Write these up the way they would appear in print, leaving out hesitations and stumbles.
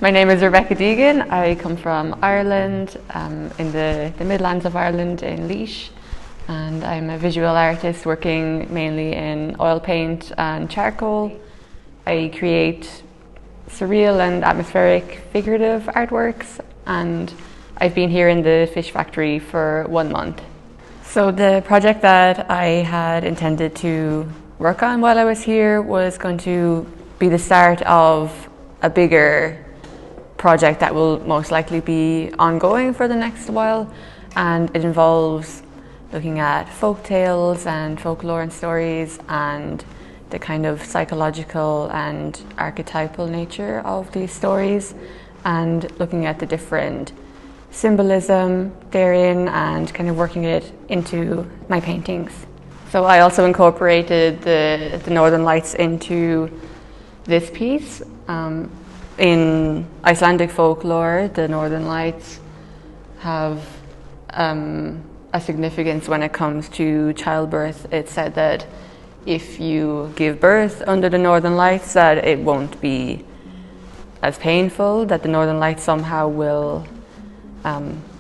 My name is Rebecca Deegan. I come from Ireland, in the Midlands of Ireland in Laois, and I'm a visual artist working mainly in oil paint and charcoal. I create surreal and atmospheric figurative artworks, and I've been here in the fish factory for 1 month. So the project that I had intended to work on while I was here was going to be the start of a bigger project that will most likely be ongoing for the next while, and it involves looking at folk tales and folklore and stories and the kind of psychological and archetypal nature of these stories, and looking at the different symbolism therein and kind of working it into my paintings. So I also incorporated the Northern Lights into this piece. In Icelandic folklore, the Northern Lights have a significance when it comes to childbirth. It's said that if you give birth under the Northern Lights, that it won't be as painful, that the Northern Lights somehow will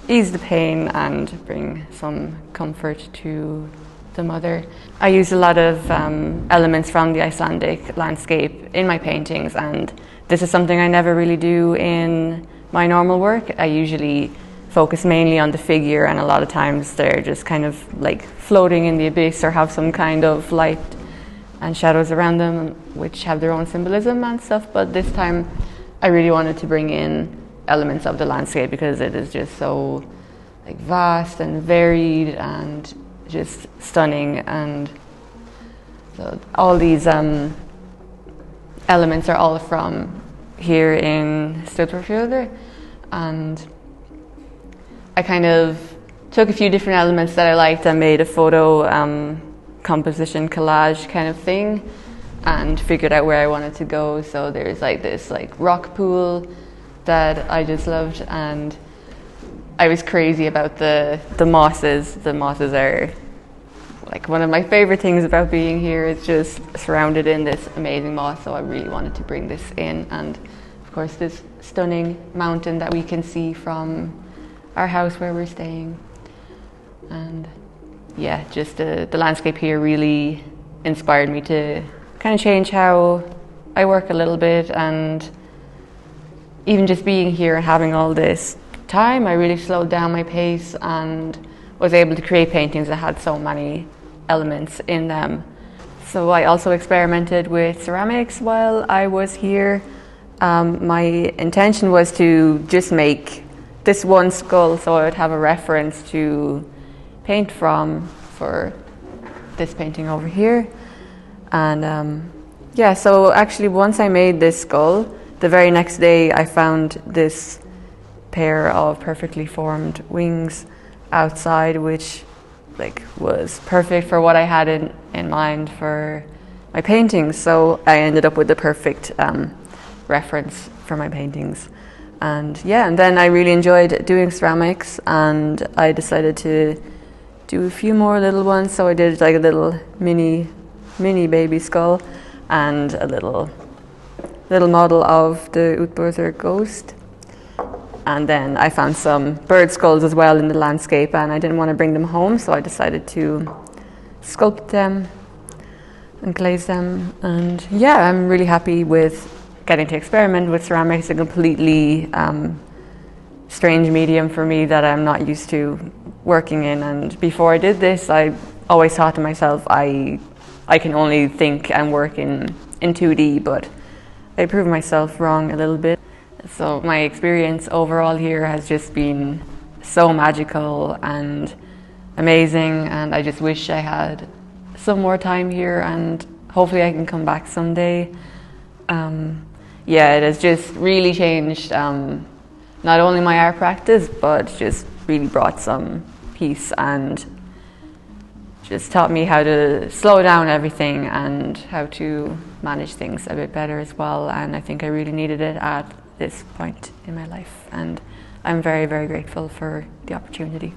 ease the pain and bring some comfort to the mother. I use a lot of elements from the Icelandic landscape in my paintings, and this is something I never really do in my normal work. I usually focus mainly on the figure, and a lot of times they're just kind of like floating in the abyss or have some kind of light and shadows around them, which have their own symbolism and stuff. But this time I really wanted to bring in elements of the landscape because it is just so like vast and varied and just stunning. And so all these elements are all from here in Stöðvarfjörður, and I kind of took a few different elements that I liked and made a photo composition collage kind of thing and figured out where I wanted to go. So there's like this like rock pool that I just loved, and I was crazy about the mosses. The mosses are like one of my favorite things about being here. It's just surrounded in this amazing moss, so I really wanted to bring this in. And of course this stunning mountain that we can see from our house where we're staying. And yeah, just the landscape here really inspired me to kind of change how I work a little bit. And even just being here and having all this time, I really slowed down my pace and was able to create paintings that had so many elements in them. So I also experimented with ceramics while I was here. My intention was to just make this one skull so I would have a reference to paint from for this painting over here. And yeah, so actually once I made this skull, the very next day I found this pair of perfectly formed wings outside, which like was perfect for what I had in mind for my paintings. So I ended up with the perfect reference for my paintings. And yeah, and then I really enjoyed doing ceramics, and I decided to do a few more little ones. So I did like a little mini baby skull and a little model of the Utbörður ghost. And then I found some bird skulls as well in the landscape, and I didn't want to bring them home, so I decided to sculpt them and glaze them. And yeah, I'm really happy with getting to experiment with ceramics, a completely strange medium for me that I'm not used to working in. And before I did this, I always thought to myself, I can only think and work in 2D, but I proved myself wrong a little bit. So my experience overall here has just been so magical and amazing, and I just wish I had some more time here, and hopefully I can come back someday. Yeah, it has just really changed not only my art practice, but just really brought some peace and just taught me how to slow down everything and how to manage things a bit better as well. And I think I really needed it at this point in my life, and I'm very, very grateful for the opportunity.